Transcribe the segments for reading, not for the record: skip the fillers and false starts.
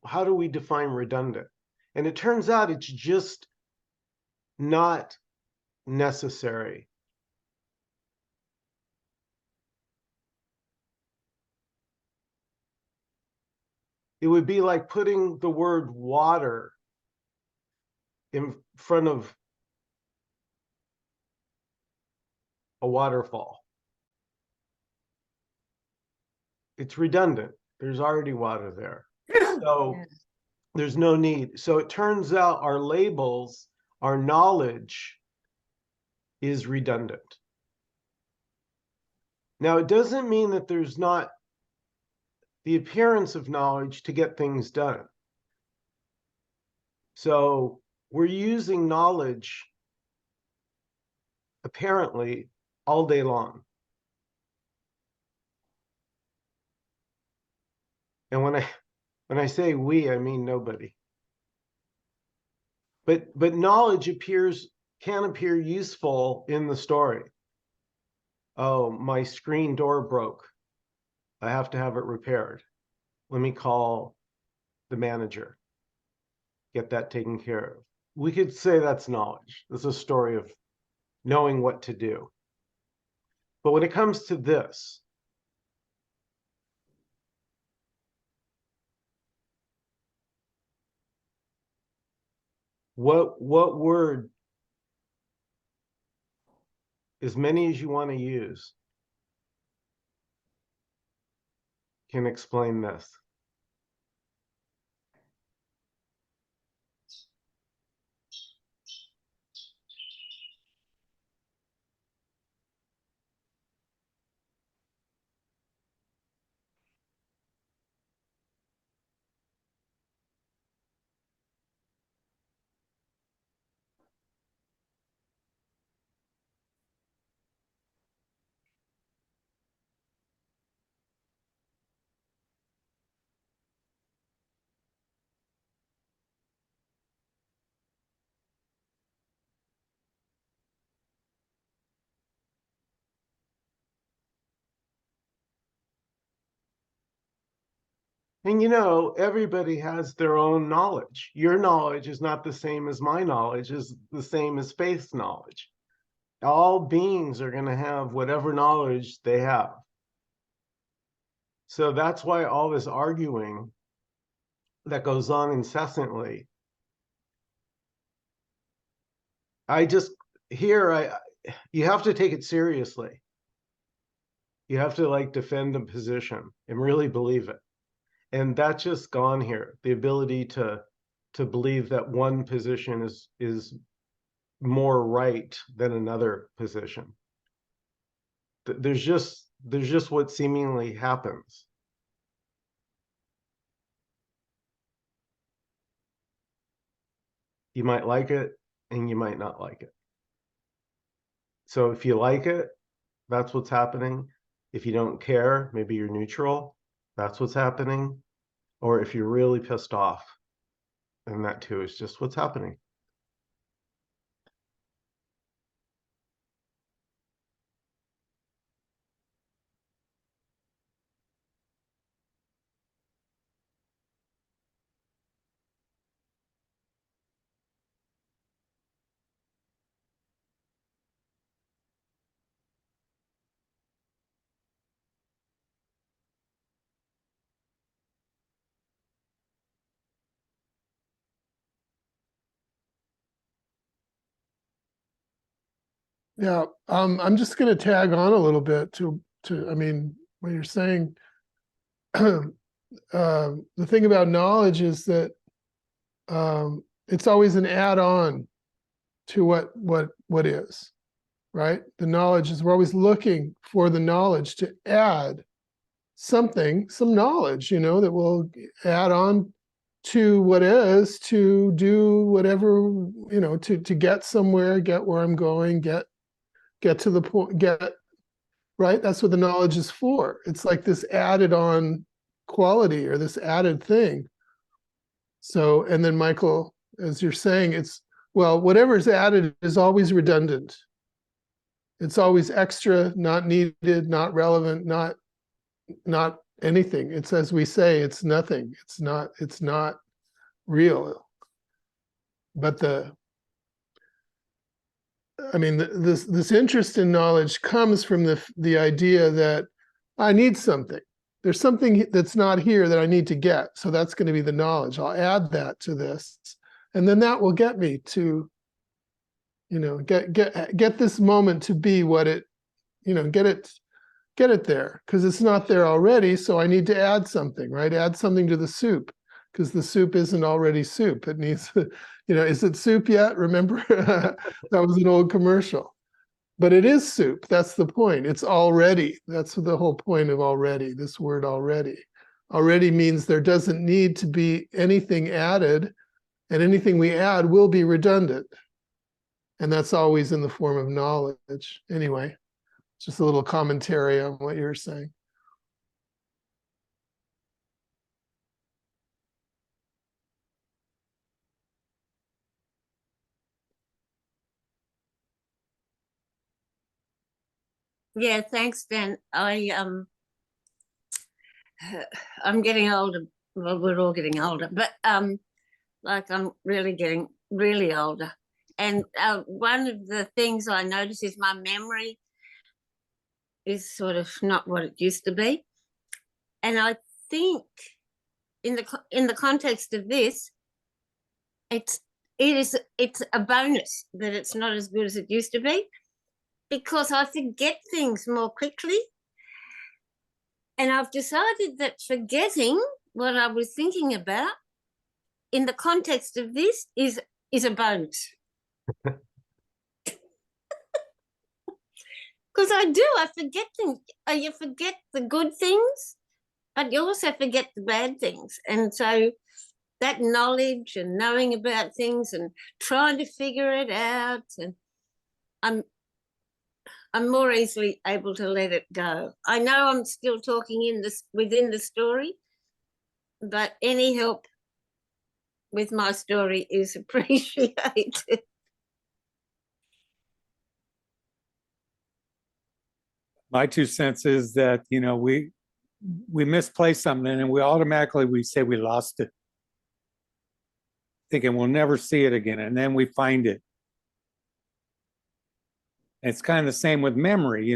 how do we define redundant? And it turns out it's just not necessary. It would be like putting the word water in front of a waterfall. It's redundant. There's already water there. So there's no need. So it turns out our labels, our knowledge is redundant. Now, it doesn't mean that there's not the appearance of knowledge to get things done. So we're using knowledge apparently all day long. And when I say we, I mean nobody. But knowledge can appear useful in the story. Oh, my screen door broke. I have to have it repaired. Let me call the manager. Get that taken care of. We could say that's knowledge. It's a story of knowing what to do. But when it comes to this, what word, as many as you want to use, can explain this? And everybody has their own knowledge. Your knowledge is not the same as my knowledge, is the same as faith's knowledge. All beings are going to have whatever knowledge they have. So that's why all this arguing that goes on incessantly. You have to take it seriously. You have to defend a position and really believe it. And that's just gone here. The ability to believe that one position is more right than another position. There's just what seemingly happens. You might like it and you might not like it. So if you like it, that's what's happening. If you don't care, maybe you're neutral, that's what's happening. Or if you're really pissed off, then that too is just what's happening. Yeah, I'm just going to tag on a little bit to I mean, what you're saying. The thing about knowledge is that it's always an add-on to what is, right? The knowledge is, we're always looking for the knowledge to add something, some knowledge, that will add on to what is, to do whatever, to get somewhere, get where I'm going, get to the point, right? That's what the knowledge is for. It's like this added on quality or this added thing. So, and then Michael, as you're saying, whatever is added is always redundant. It's always extra, not needed, not relevant, not anything. It's, as we say, it's nothing. It's not real. But this interest in knowledge comes from the idea that I need something. There's something that's not here that I need to get. So that's going to be the knowledge. I'll add that to this. And then that will get me to, get this moment to be what it, get it there, because it's not there already. So I need to add something, right? Add something to the soup, because the soup isn't already soup. It needs, is it soup yet? Remember, that was an old commercial. But it is soup. That's the point. It's already. That's the whole point of already, this word already. Already means there doesn't need to be anything added, and anything we add will be redundant. And that's always in the form of knowledge. Anyway, just a little commentary on what you were saying. Yeah, thanks, Dan. I'm getting older. Well, we're all getting older, but like I'm really getting really older. And one of the things I notice is my memory is sort of not what it used to be. And I think in the context of this, it's a bonus that it's not as good as it used to be, because I forget things more quickly. And I've decided that forgetting what I was thinking about in the context of this is a bonus. Because I forget things. You forget the good things, but you also forget the bad things. And so that knowledge and knowing about things and trying to figure it out, and I'm more easily able to let it go. I know I'm still talking within the story, but any help with my story is appreciated. My 2 cents is that, we misplace something and we say we lost it, thinking we'll never see it again, and then we find it. It's kind of the same with memory.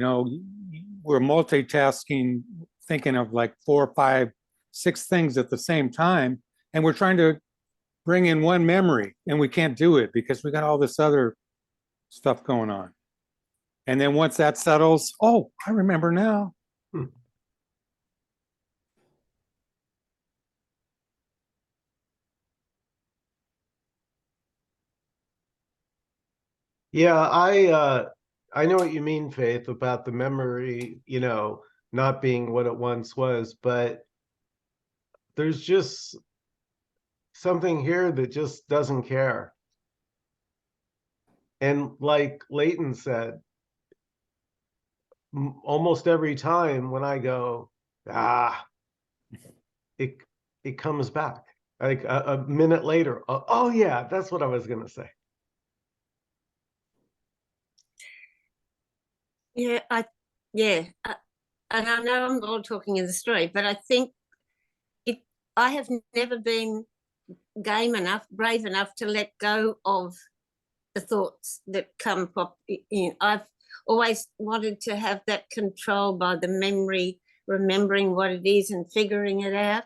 We're multitasking, thinking of like 4, 5, 6 things at the same time, and we're trying to bring in one memory, and we can't do it because we got all this other stuff going on. And then once that settles, oh, I remember now. Yeah, I know what you mean, Faith, about the memory, not being what it once was, but there's just something here that just doesn't care. And like Leighton said, almost every time when I go, it comes back. Like a minute later, oh yeah, that's what I was gonna say. Yeah, and I know I'm all talking in the story, but I think I have never been brave enough to let go of the thoughts that come pop in. I've always wanted to have that control by the memory, remembering what it is and figuring it out.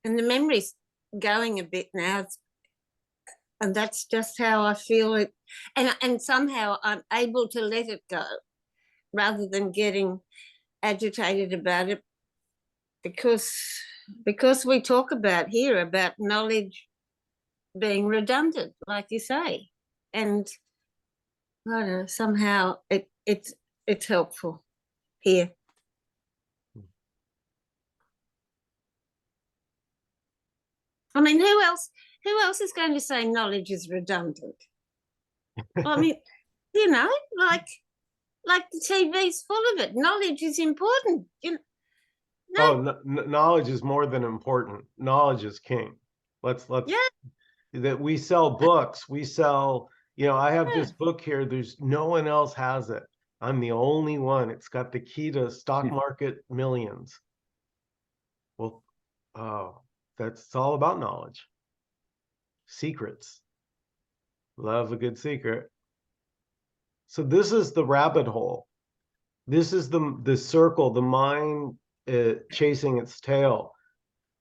And the memory's going a bit now, and that's just how I feel it. And somehow I'm able to let it go rather than getting agitated about it, because we talk about here about knowledge being redundant, like you say, and I don't know, somehow it's helpful here. I mean, who else is going to say knowledge is redundant? I mean, like the TV's full of it. Knowledge is important. Knowledge is more than important. Knowledge is king. Let's that we sell books. We sell, I have this book here. There's no one else has it. I'm the only one. It's got the key to stock market millions. Well, that's all about knowledge. Secrets. Love a good secret. So this is the rabbit hole. This is the circle, the mind chasing its tail.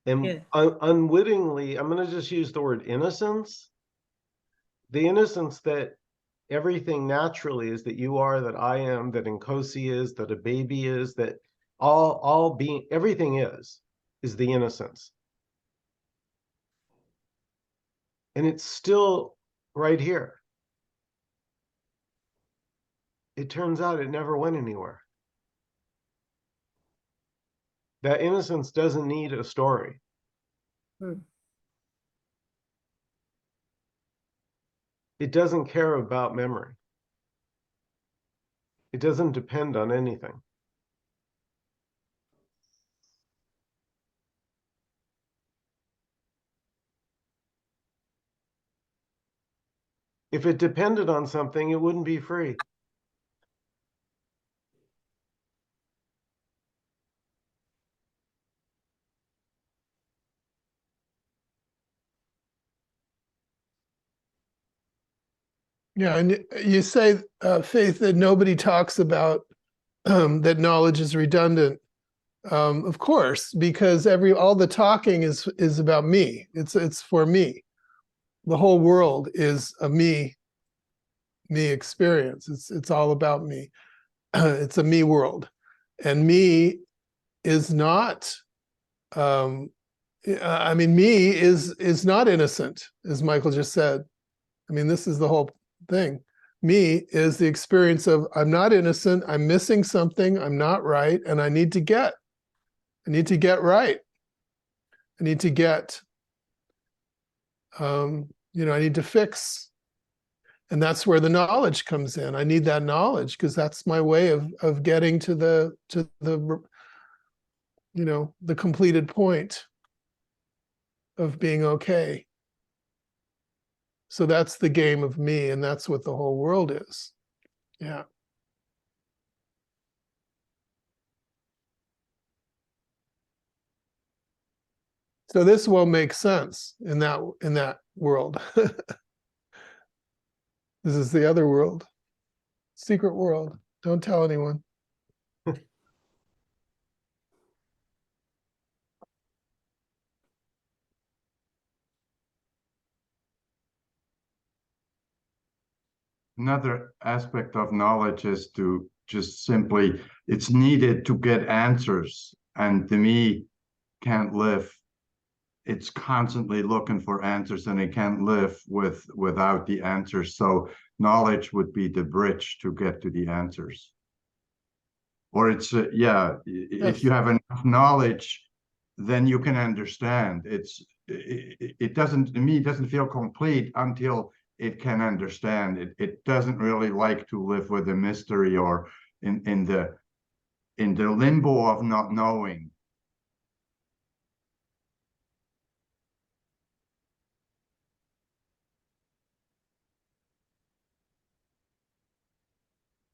And Yeah. unwittingly, I'm going to just use the word innocence. The innocence that everything naturally is, that you are, that I am, that Nkosi is, that a baby is, that all being, everything is the innocence. And it's still right here. It turns out it never went anywhere. That innocence doesn't need a story. Hmm. It doesn't care about memory. It doesn't depend on anything. If it depended on something, it wouldn't be free. Yeah, and you say, Faith, that nobody talks about that knowledge is redundant. Of course, because all the talking is about me. It's for me. The whole world is a me experience. It's all about me. It's a me world, and me is not. I mean, me is not innocent, as Michael just said. I mean, this is the whole thing. Me is the experience of I'm not innocent. I'm missing something. I'm not right, and I need to get right. I need to get. I need to fix. And that's where the knowledge comes in. I need that knowledge because that's my way of getting to the the completed point of being okay. So that's the game of me, and that's what the whole world is. Yeah. So this will make sense in that world. This is the other world, secret world. Don't tell anyone. Another aspect of knowledge is to just simply, it's needed to get answers, and the me can't live. It's constantly looking for answers, and it can't live without the answers. So knowledge would be the bridge to get to the answers. Or it's if you have enough knowledge, then you can understand. It doesn't, to me, it doesn't feel complete until it can understand. It doesn't really like to live with a mystery or in the limbo of not knowing.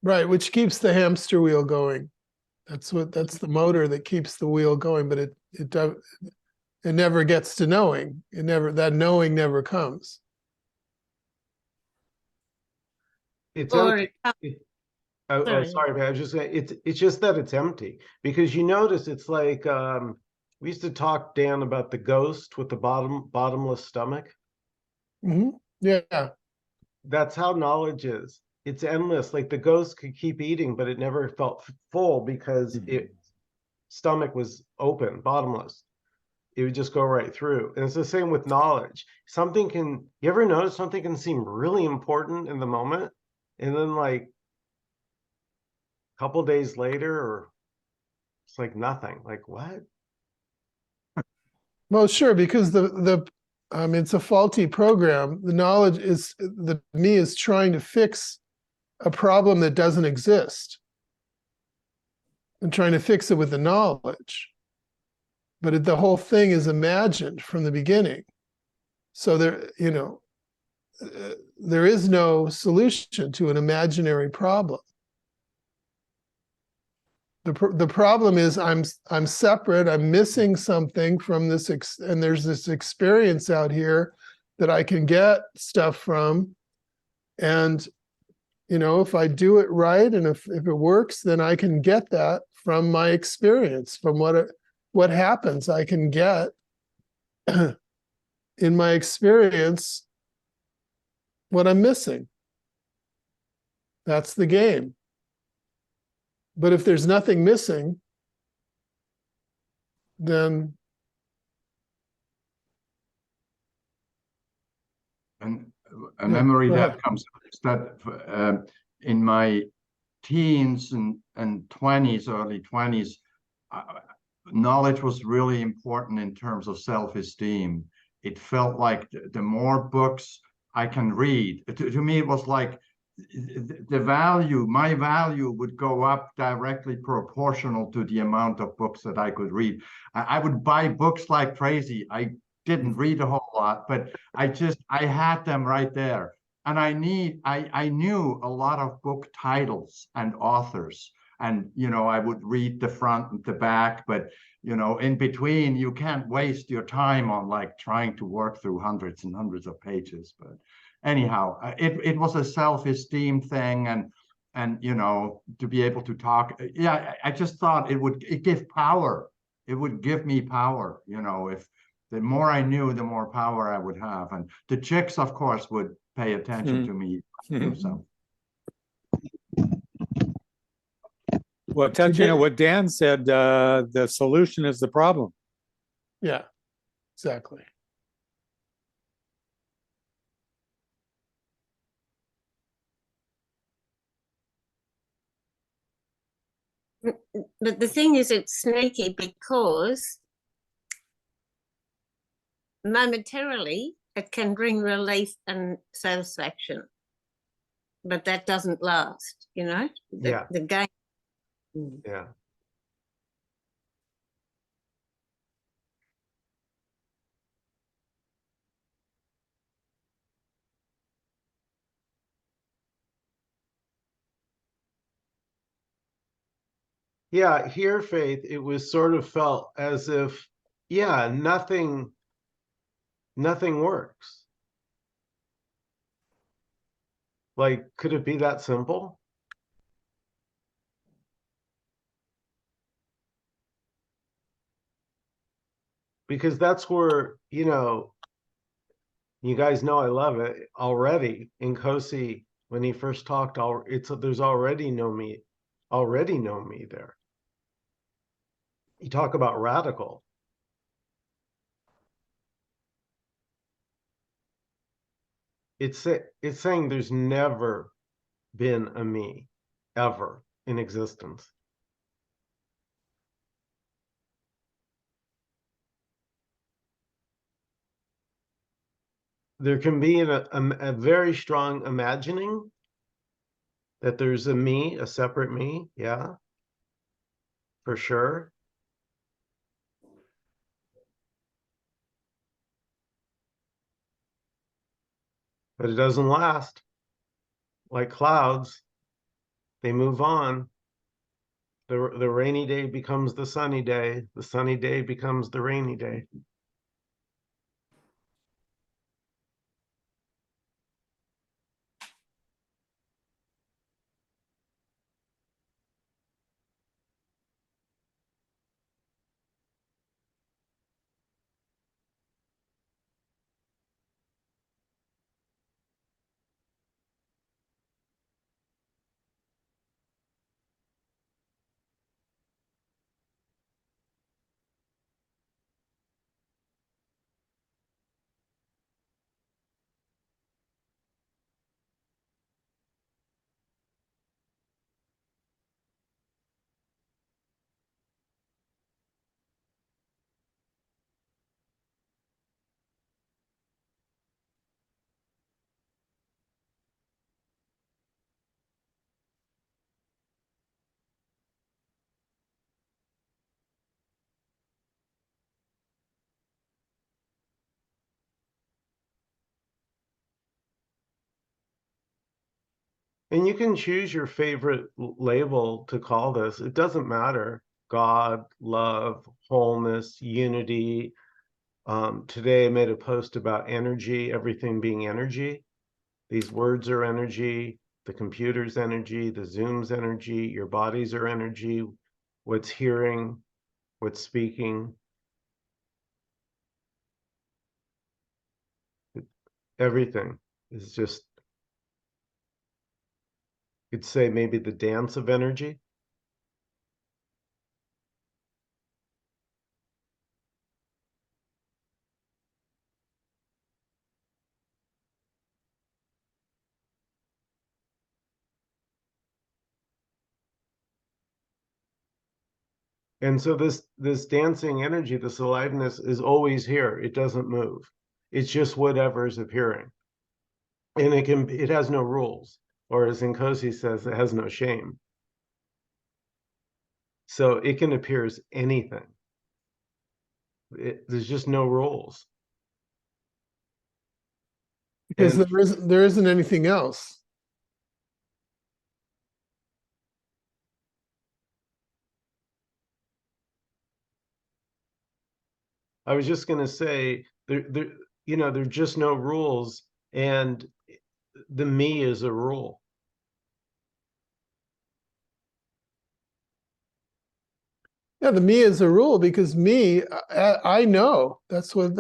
Right, which keeps the hamster wheel going. That's the motor that keeps the wheel going, but it never gets to knowing. That knowing never comes. It's Or empty. Oh, sorry. sorry, man. I was just saying it's just that it's empty, because you notice it's like we used to talk, Dan, about the ghost with the bottomless stomach. Yeah. That's how knowledge is. It's endless. Like the ghost could keep eating, but it never felt full because its stomach was open, bottomless. It would just go right through. And it's the same with knowledge. You ever notice something can seem really important in the moment, and then like a couple days later, or it's like nothing. Like what? Well, sure, because it's a faulty program. The knowledge the me is trying to fix a problem that doesn't exist and trying to fix it with the knowledge. But the whole thing is imagined from the beginning. So there is no solution to an imaginary problem. The problem is I'm separate. I'm missing something from this, and there's this experience out here that I can get stuff from. And, you know, if I do it right, and if it works, then I can get that from my experience, from what happens. I can get in my experience what I'm missing. That's the game. But if there's nothing missing, then And a Yeah, memory go that ahead. comes up is that in my teens and 20s, early 20s, knowledge was really important in terms of self-esteem. It felt like the more books I can read, to me, it was like the value, my value would go up directly proportional to the amount of books that I could read. I would buy books like crazy. I didn't read a whole lot, but I had them right there. And I knew a lot of book titles and authors. And, you know, I would read the front and the back, but, you know, in between, you can't waste your time on like trying to work through hundreds and hundreds of pages. But anyhow, it was a self-esteem thing, and you know, to be able to talk. Yeah, I just thought it give power. It would give me power, you know, if the more I knew, the more power I would have. And the chicks, of course, would pay attention to me too. So Well, touching on what Dan said, the solution is the problem. yeah, exactly. But the thing is, it's sneaky because momentarily it can bring relief and satisfaction, but that doesn't last, you know? Yeah. The game. Yeah. Yeah, here, Faith, it was sort of felt as if, yeah, nothing works. Like, could it be that simple? Because that's where, you know, you guys know I love it already. Nkosi, when he first talked, there's already no me there. You talk about radical. It's saying there's never been a me ever in existence. There can be a very strong imagining that there's a me, a separate me, yeah, for sure. But it doesn't last. Like clouds, they move on. The rainy day becomes the sunny day. The sunny day becomes the rainy day. And you can choose your favorite label to call this. It doesn't matter. God, love, wholeness, unity. Today I made a post about energy, everything being energy. These words are energy, the computer's energy, the Zoom's energy, your bodies are energy, what's hearing, what's speaking. Everything is just, you'd say maybe the dance of energy. And so this dancing energy, this aliveness is always here. It doesn't move. It's just whatever's appearing. And it has no rules, or as Nkosi says, it has no shame. So it can appear as anything. There's just no rules. Because And there isn't anything else. I was just going to say, there are just no rules, and the me is a rule. Yeah, the me is a rule because me, I know. That's what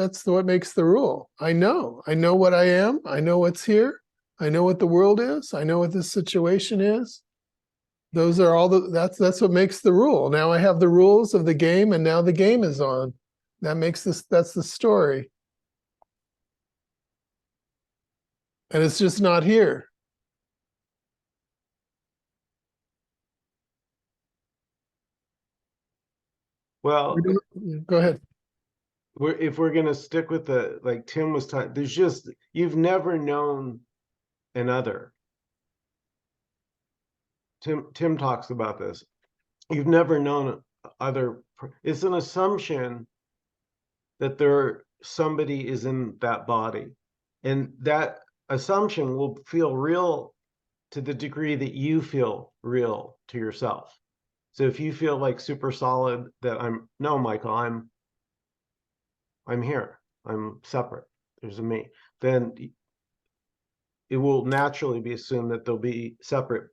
makes the rule. I know what I am. I know what's here. I know what the world is. I know what this situation is. Those are all that's what makes the rule. Now I have the rules of the game, and now the game is on. That's the story. And it's just not here. Well, Go ahead. if we're going to stick with the, like Tim was talking, you've never known another. Tim talks about this. You've never known other. It's an assumption that somebody is in that body, and that assumption will feel real to the degree that you feel real to yourself. So if you feel like super solid, that no, Michael, I'm here, I'm separate, there's a me, then it will naturally be assumed that there'll be separate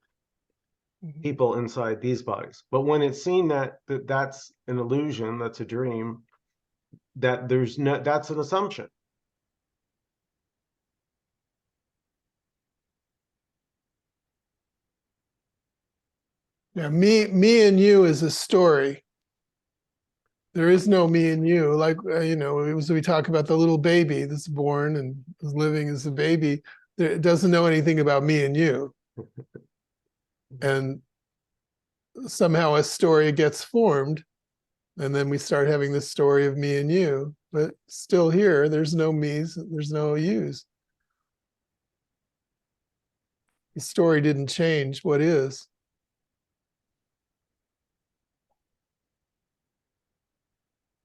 people inside these bodies. But when it's seen that that's an illusion, that's a dream, that's an assumption. Yeah, me and you is a story. There is no me and you. Like we talk about the little baby that's born and is living as a baby. It doesn't know anything about me and you. And somehow a story gets formed, and then we start having this story of me and you. But still here, there's no me's, there's no you's. The story didn't change what is.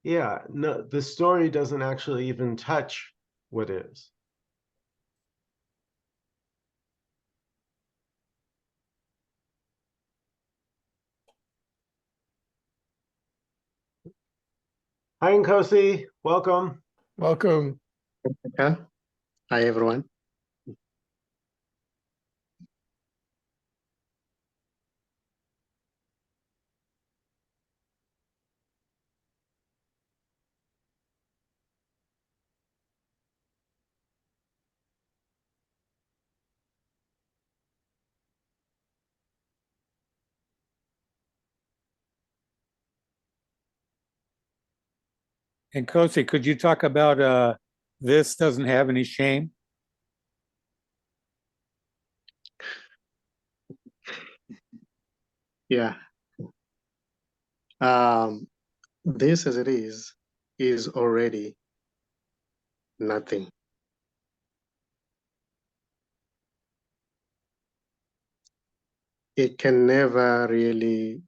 Yeah, no, the story doesn't actually even touch what is. Hi, Nkosi, welcome. Welcome. Yeah. Hi, everyone. And Nkosi, could you talk about this doesn't have any shame? Yeah. This as it is already nothing. It can never really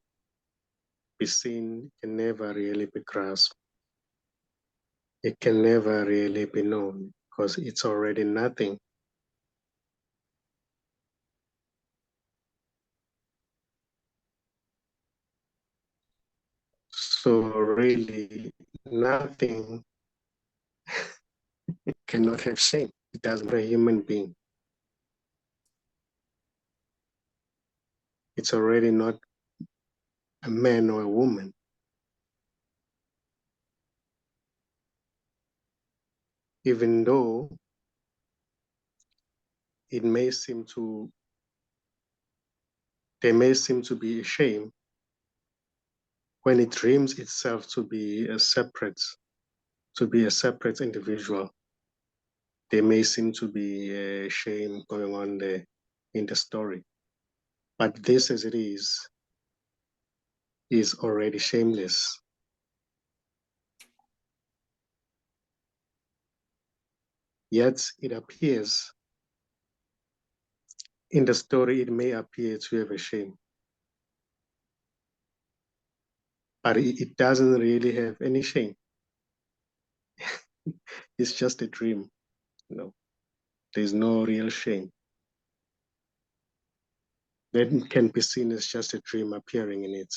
be seen, can never really be grasped. It can never really be known because it's already nothing. So really, nothing cannot have shame. It doesn't a human being. It's already not a man or a woman. Even though it may seem to, there may seem to be a shame when it dreams itself to be a separate individual. There may seem to be a shame going on there in the story. But this as it is already shameless. Yet it appears in the story, it may appear to have a shame. But it doesn't really have any shame. It's just a dream, you know. There's no real shame. That can be seen as just a dream appearing in it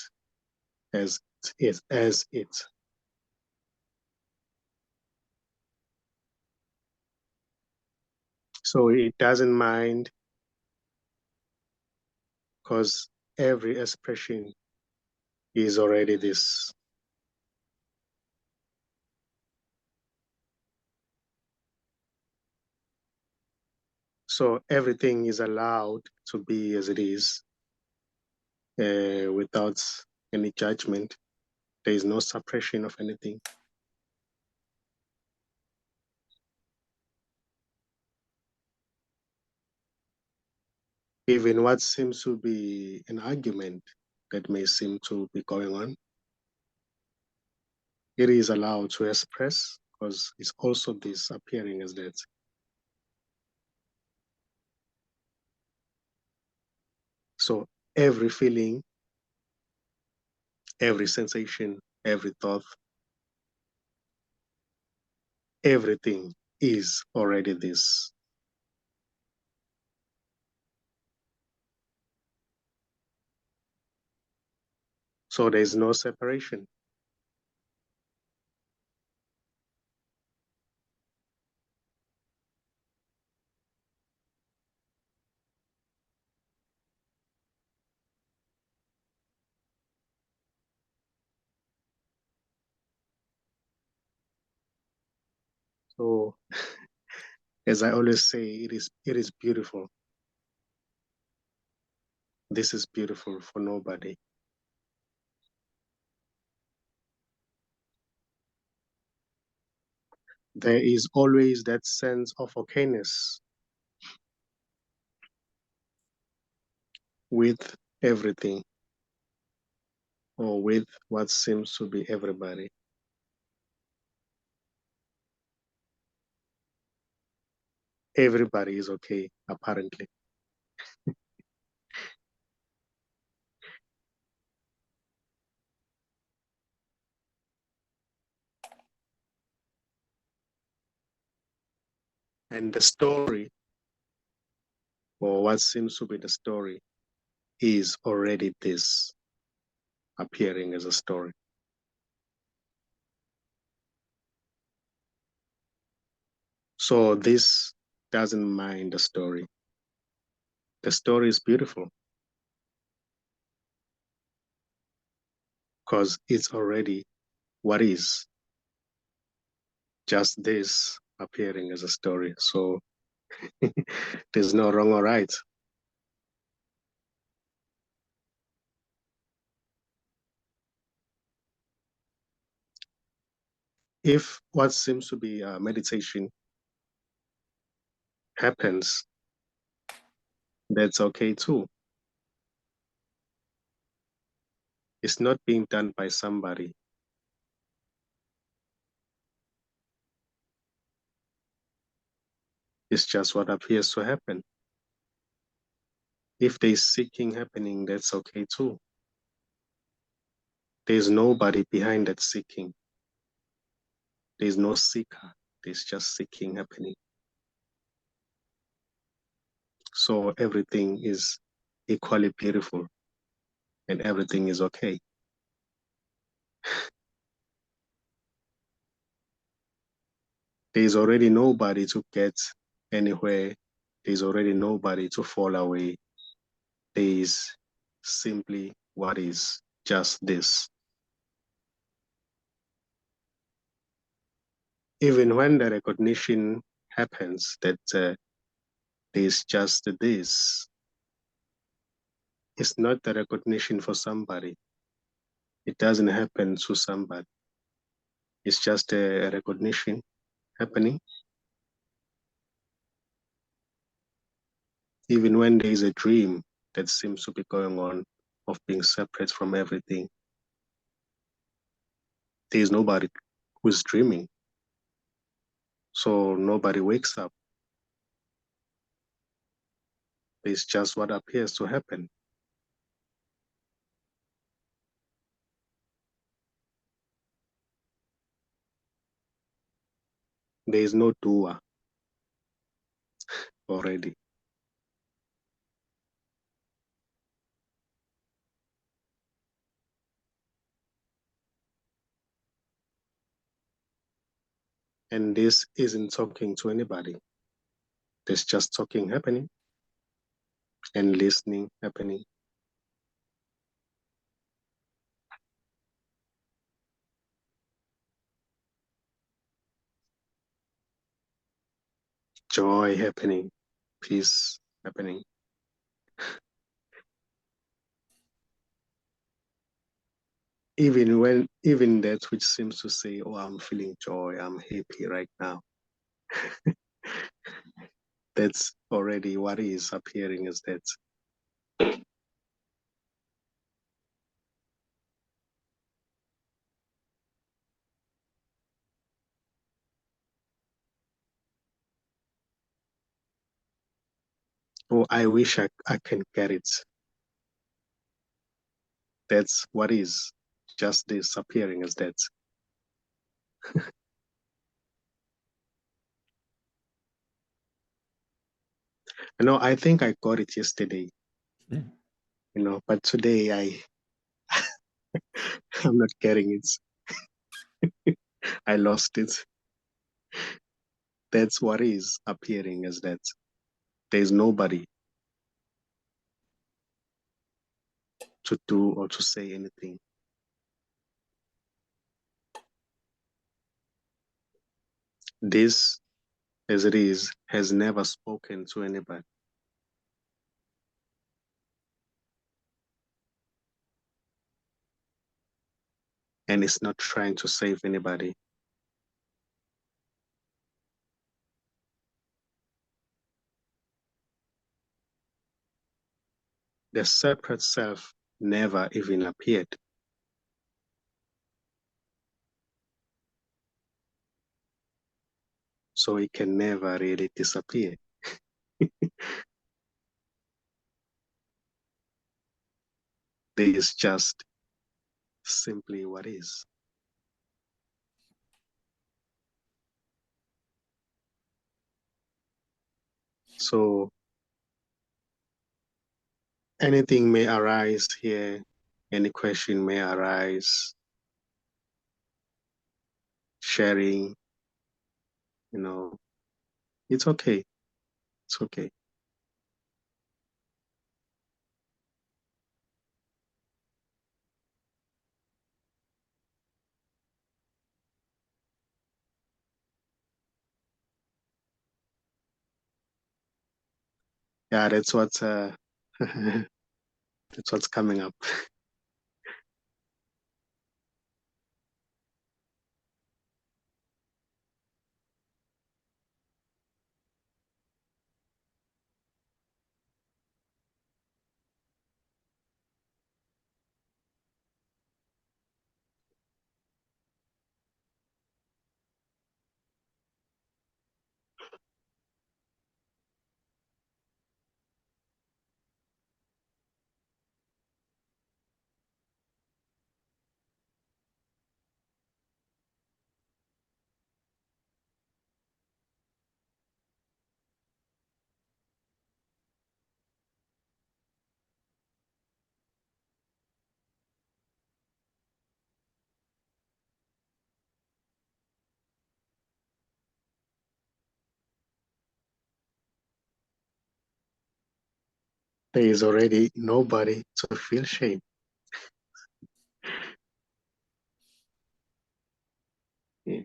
as it. So it doesn't mind because every expression is already this. So everything is allowed to be as it is without any judgment. There is no suppression of anything. Even what seems to be an argument that may seem to be going on, it is allowed to express because it's also this appearing as that. So every feeling, every sensation, every thought, everything is already this. So there's no separation. So as I always say, it is beautiful. This is beautiful for nobody. There is always that sense of okayness with everything or with what seems to be everybody. Everybody is okay, apparently. And the story, or what seems to be the story, is already this, appearing as a story. So this doesn't mind the story. The story is beautiful because it's already what is, just this appearing as a story. So there's no wrong or right. If what seems to be meditation happens, that's okay too. It's not being done by somebody. It's just what appears to happen. If there's seeking happening, that's okay too. There's nobody behind that seeking. There's no seeker. There's just seeking happening. So everything is equally beautiful and everything is okay. There's already nobody to get anywhere. There's already nobody to fall away. There is simply what is, just this. Even when the recognition happens that there's just this, it's not the recognition for somebody. It doesn't happen to somebody. It's just a recognition happening. Even when there is a dream that seems to be going on of being separate from everything, there is nobody who's dreaming. So nobody wakes up. It's just what appears to happen. There is no doer already. And this isn't talking to anybody. There's just talking happening and listening happening. Joy happening, peace happening. Even that which seems to say, oh, I'm feeling joy, I'm happy right now. That's already what is appearing as that. Oh, I wish I can get it. That's what is, just this appearing as that. I think I got it yesterday, but today I'm not getting it. I lost it. That's what is appearing as that. There's nobody to do or to say anything. This, as it is, has never spoken to anybody. And it's not trying to save anybody. The separate self never even appeared. So it can never really disappear. There is just simply what is. So anything may arise here, any question may arise, sharing, it's okay. It's okay. Yeah, that's what's that's what's coming up. there is already nobody to feel shame. Yeah.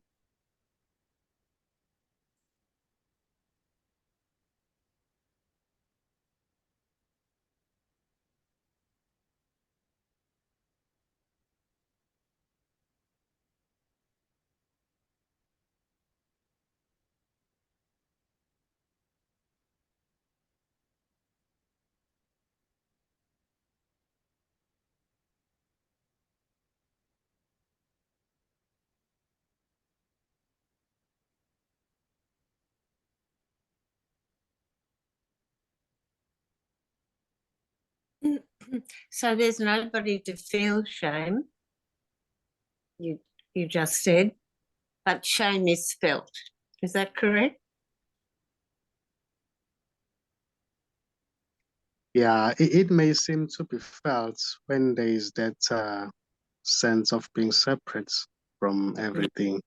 So there's nobody to feel shame. You just said, but shame is felt. Is that correct? Yeah, it may seem to be felt when there is that sense of being separate from everything,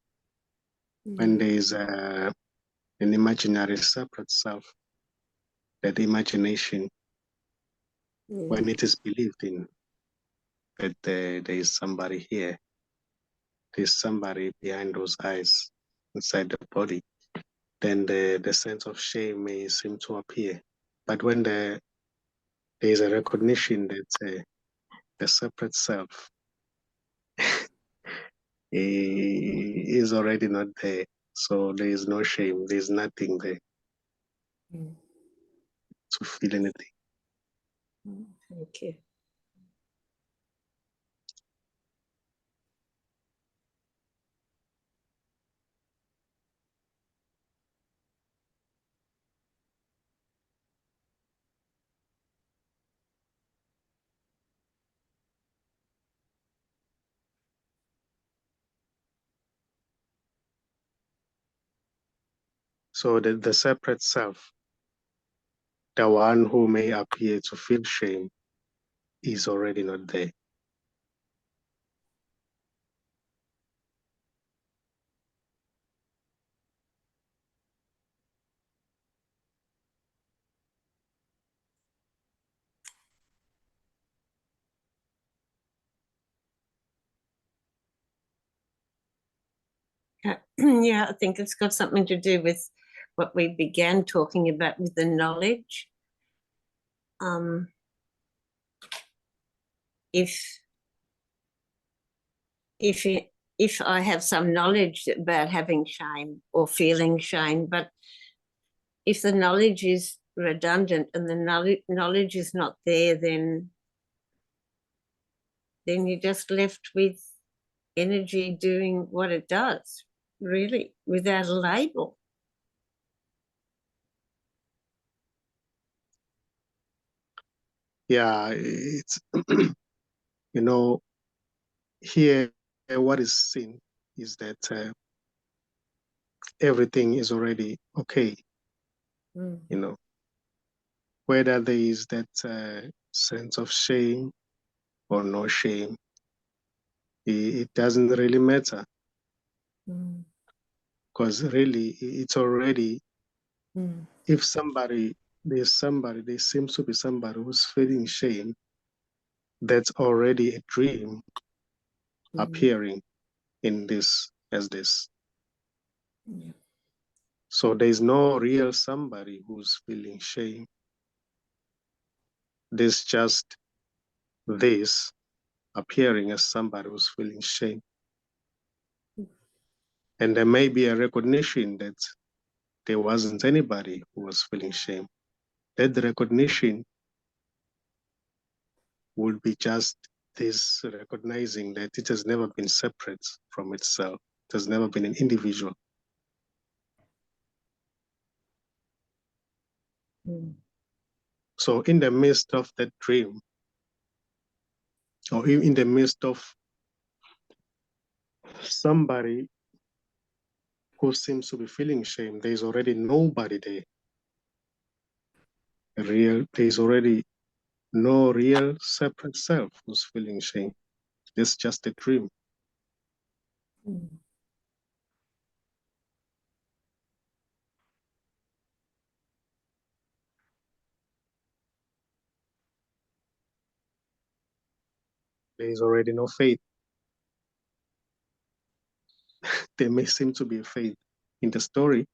when there is an imaginary separate self, that imagination, when it is believed in that there is somebody here, there's somebody behind those eyes inside the body, then the sense of shame may seem to appear. But when there is a recognition that the separate self is already not there, so there is no shame, there's nothing there to feel anything. Thank you. So the separate self, the one who may appear to feel shame, is already not there. Yeah, I think it's got something to do with what we began talking about with the knowledge. If if I have some knowledge about having shame or feeling shame, but if the knowledge is redundant and the knowledge is not there, then you're just left with energy doing what it does, really, without a label. Yeah, it's, you know, here what is seen is that everything is already okay, you know, whether there is that sense of shame or no shame, it doesn't really matter, because really it's already, if there seems to be somebody who's feeling shame, that's already a dream appearing in this as this. So there's no real somebody who's feeling shame. There's just this appearing as somebody who's feeling shame. And there may be a recognition that there wasn't anybody who was feeling shame. That recognition would be just this recognizing that it has never been separate from itself. It has never been an individual. So in the midst of that dream, or in the midst of somebody who seems to be feeling shame, there's already nobody there. There's already no real separate self who's feeling shame. It's just a dream. there is already no faith. There may seem to be faith in the story,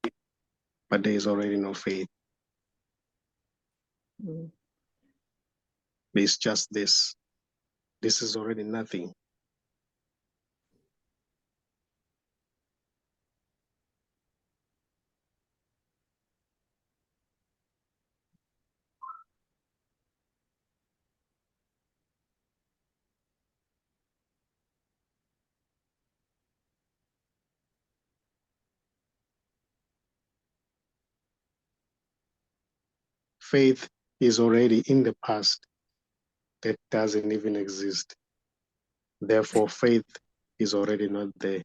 but there is already no faith. Mm. There's just this. This is already nothing. Faith is already in the past that doesn't even exist. Therefore, faith is already not there.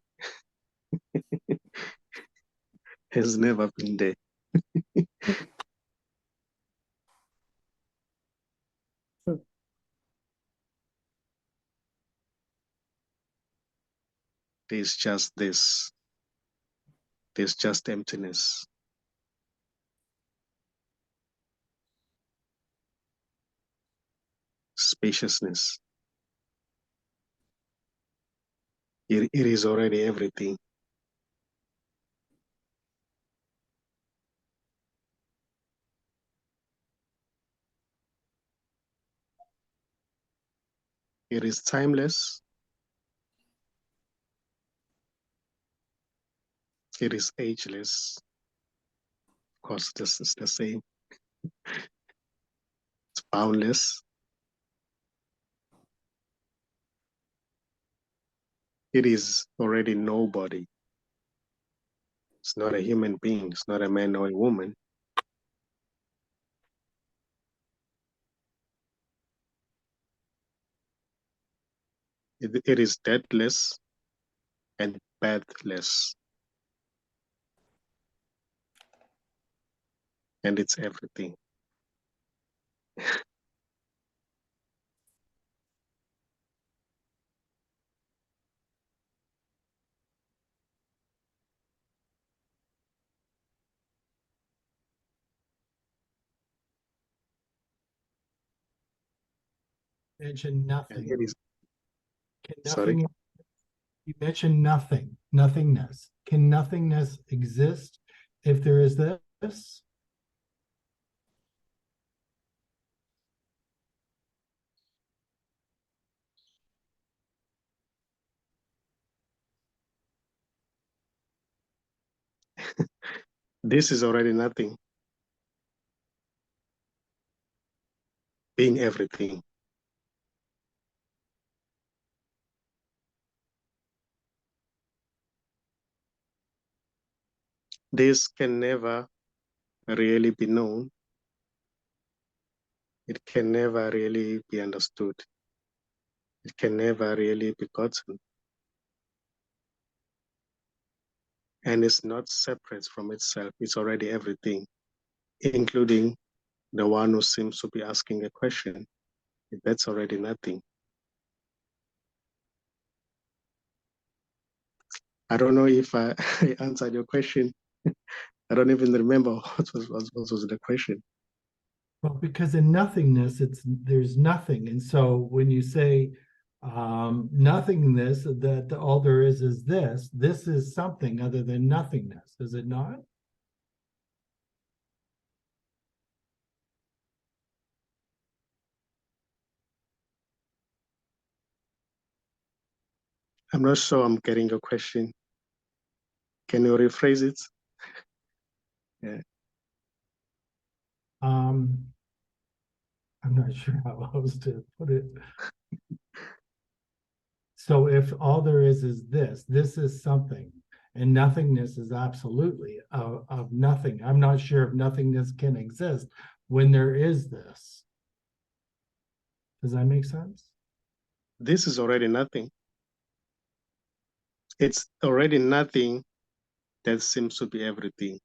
Has never been there. There's just this. There's just emptiness. Spaciousness. It is already everything. It is timeless. It is ageless. Of course, this is the same. It's boundless. It is already nobody. It's not a human being. It's not a man or a woman. It is deathless and birthless. And it's everything. Mention And nothing. it is, Can sorry? nothing, you mentioned nothing, nothingness. Can nothingness exist if there is this? This is already nothing. Being everything. This can never really be known. It can never really be understood. It can never really be gotten. And it's not separate from itself. It's already everything, including the one who seems to be asking a question. That's already nothing. I don't know if I answered your question. I don't even remember what was the question. Well, because in nothingness, there's nothing. And so when you say nothingness, that all there is this is something other than nothingness, is it not? I'm not sure I'm getting your question. Can you rephrase it? Yeah. I'm not sure how else to put it. So if all there is this is something, and nothingness is absolutely of nothing. I'm not sure if nothingness can exist when there is this. Does that make sense? This is already nothing. It's already nothing that seems to be everything.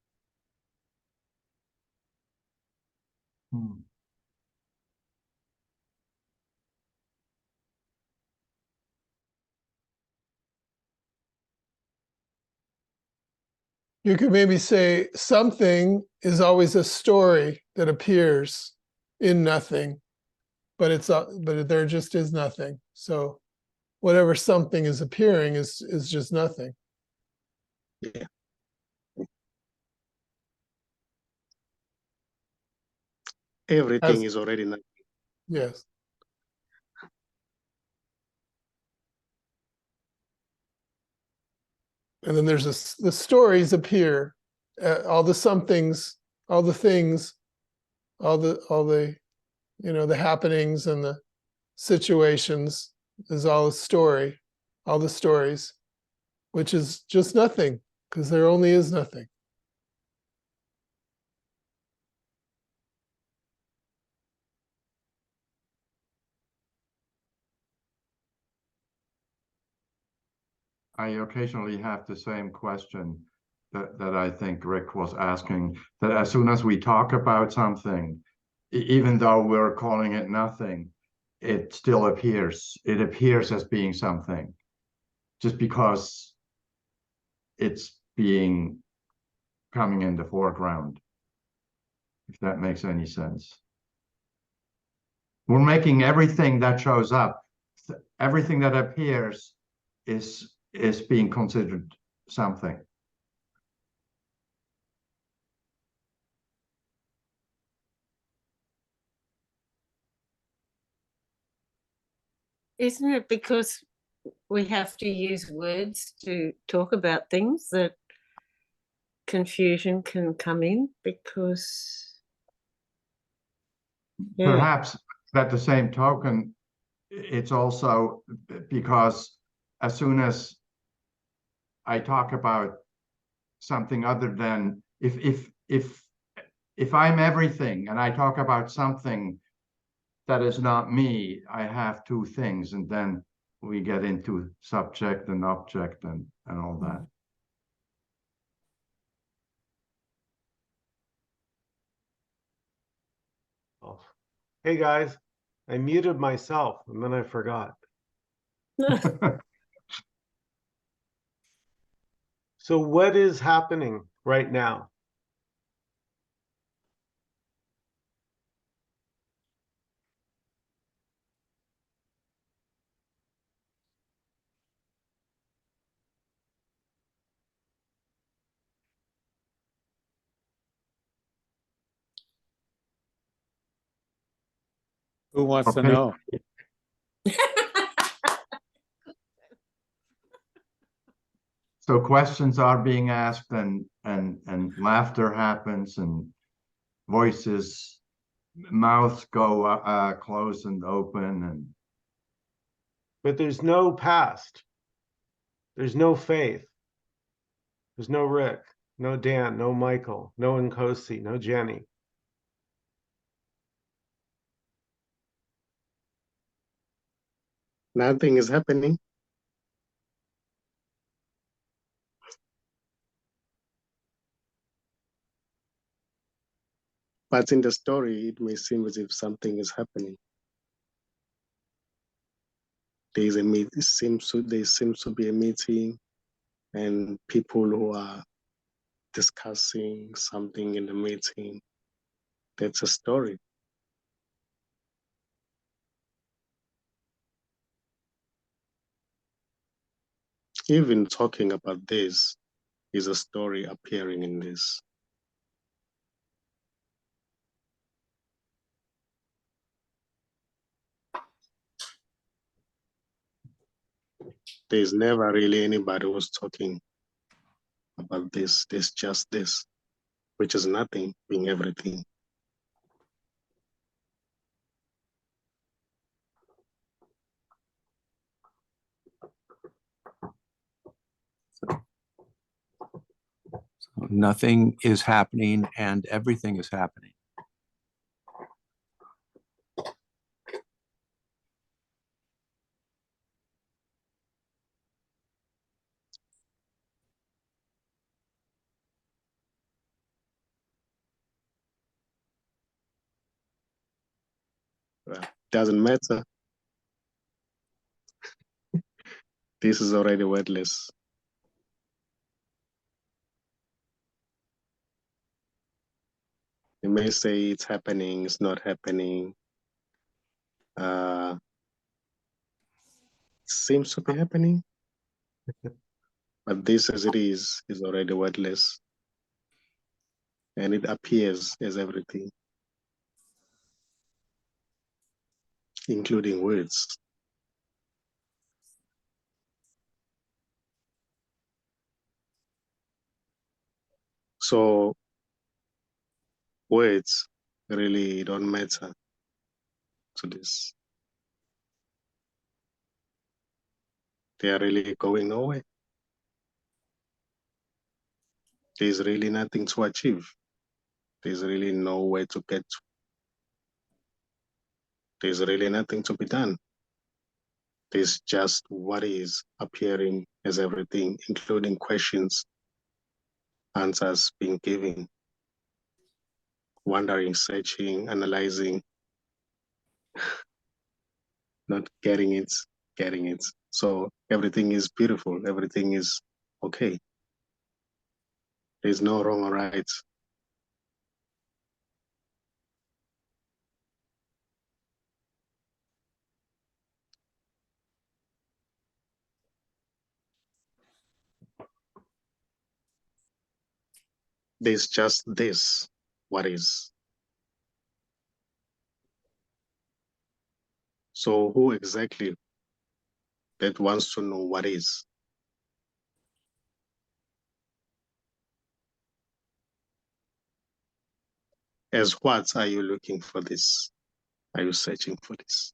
Hmm. You could maybe say something is always a story that appears in nothing, but but there just is nothing. So whatever something is appearing is just nothing. Yeah. Everything is already nothing. Yes. And then there's the stories appear, all the somethings, all the things, all the the happenings and the situations is all a story, all the stories, which is just nothing, because there only is nothing. I occasionally have the same question that I think Rick was asking, that as soon as we talk about something, even though we're calling it nothing, it still appears. It appears as being something, just because it's coming in the foreground, if that makes any sense. We're making everything that shows up, everything that appears is being considered something. Isn't it because we have to use words to talk about things that confusion can come in? Because Perhaps at the same token, it's also because as soon as I talk about something other than if I'm everything and I talk about something that is not me, I have two things, and then we get into subject and object and all that. Oh. Hey guys, I muted myself and then I forgot. So what is happening right now? Who wants to Okay. know? So questions are being asked and laughter happens and voices, mouths go close and open, and But there's no past. There's no faith. There's no Rick, no Dan, no Michael, no Nkosi, no Jenny. Nothing is happening. But in the story, it may seem as if something is happening. There seems to be a meeting, and people who are discussing something in the meeting. That's a story. Even talking about this is a story appearing in this. There's never really anybody who's talking about this. There's just this, which is nothing being everything. Nothing is happening and everything is happening. Well, doesn't matter. This is already wordless. You may say it's happening, it's not happening. seems to be happening. But this as it is already wordless. And it appears as everything, including words. So words really don't matter to this. They are really going nowhere. There's really nothing to achieve. There's really nowhere to get to. There's really nothing to be done. There's just what is appearing as everything, including questions, answers being given, wondering, searching, analyzing, not getting it, getting it. So everything is beautiful. Everything is okay. There's no wrong or right. There's just this, what is. So who exactly that wants to know what is? As what are you looking for this? Are you searching for this?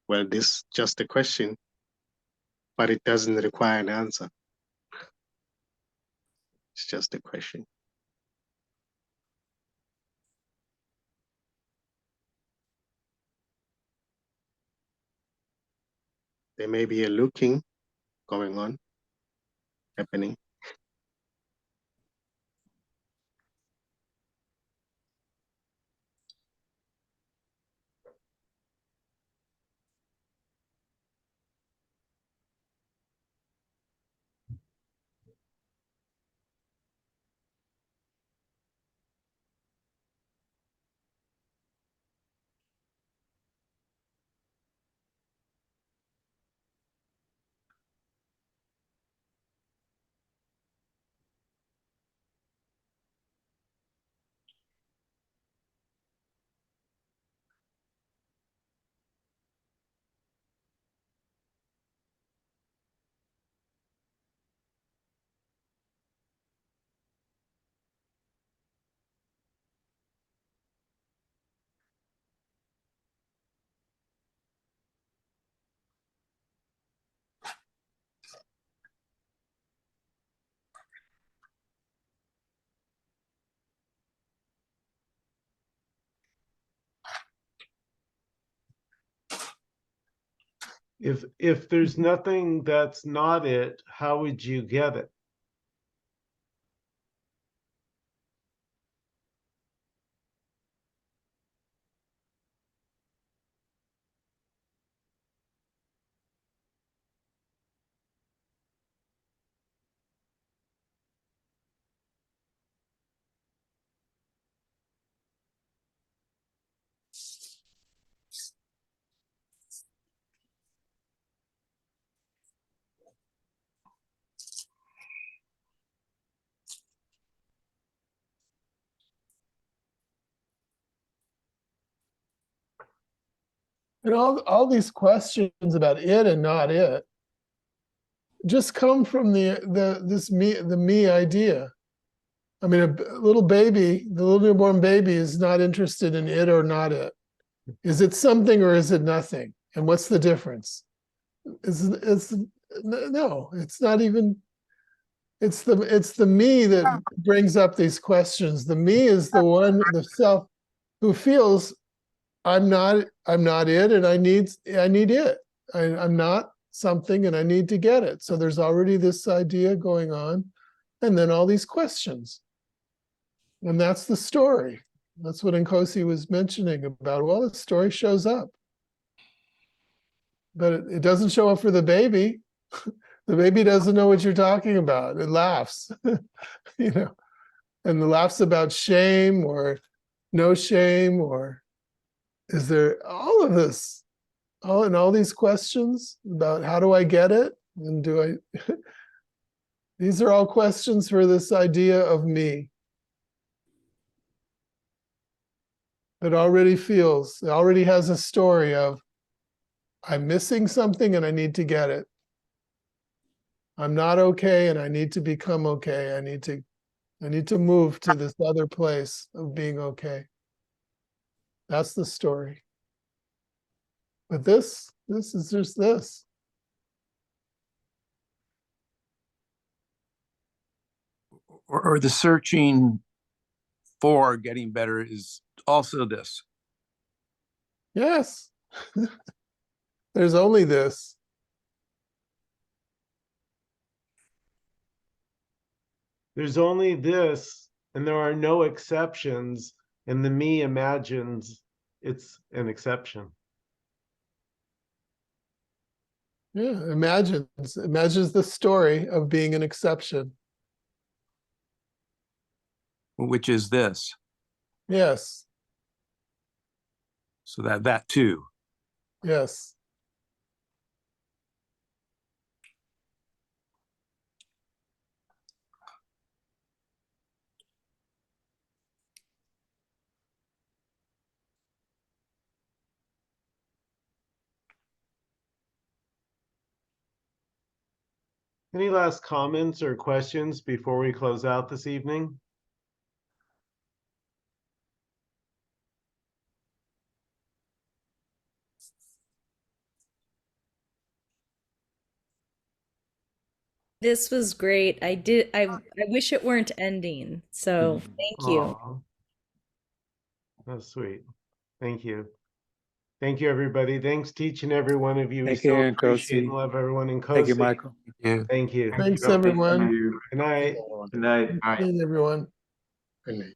Well, this is just a question, but it doesn't require an answer. It's just a question. There may be a looking going on, happening. If there's nothing that's not it, how would you get it? And all these questions about it and not it just come from the me idea. I mean, a little baby, the little newborn baby is not interested in it or not it. Is it something or is it nothing? And what's the difference? No, it's not even. It's the me that brings up these questions. The me is the one, the self, who feels I'm not it, and I need it. I'm not something, and I need to get it. So there's already this idea going on, and then all these questions, and that's the story. That's what Nkosi was mentioning about. Well, the story shows up, but it doesn't show up for the baby. The baby doesn't know what you're talking about. It laughs, you know. And the laughs about shame or no shame, or is there all of this, all these questions about how do I get it? And do I, these are all questions for this idea of me. It already feels, it already has a story of, I'm missing something and I need to get it. I'm not okay and I need to become okay. I need to move to this other place of being okay. That's the story. But this is just this. Or the searching for getting better is also this. Yes. There's only this. There's only this, and there are no exceptions, and the me imagines it's an exception. Yeah, imagines the story of being an exception. Which is this. Yes, So that too. yes. Any last comments or questions before we close out this evening? This was great. I wish it weren't ending. So thank you. Aw. That's sweat. Thank you. Thank you, everybody. Thanks to each and every one of you. We Thank you, so appreciate and Nkosi. love everyone in Thank you, Nkosi. Michael. Yeah. Thank you. Thanks, everyone. Good night. Good night. Good night, everyone. Good night.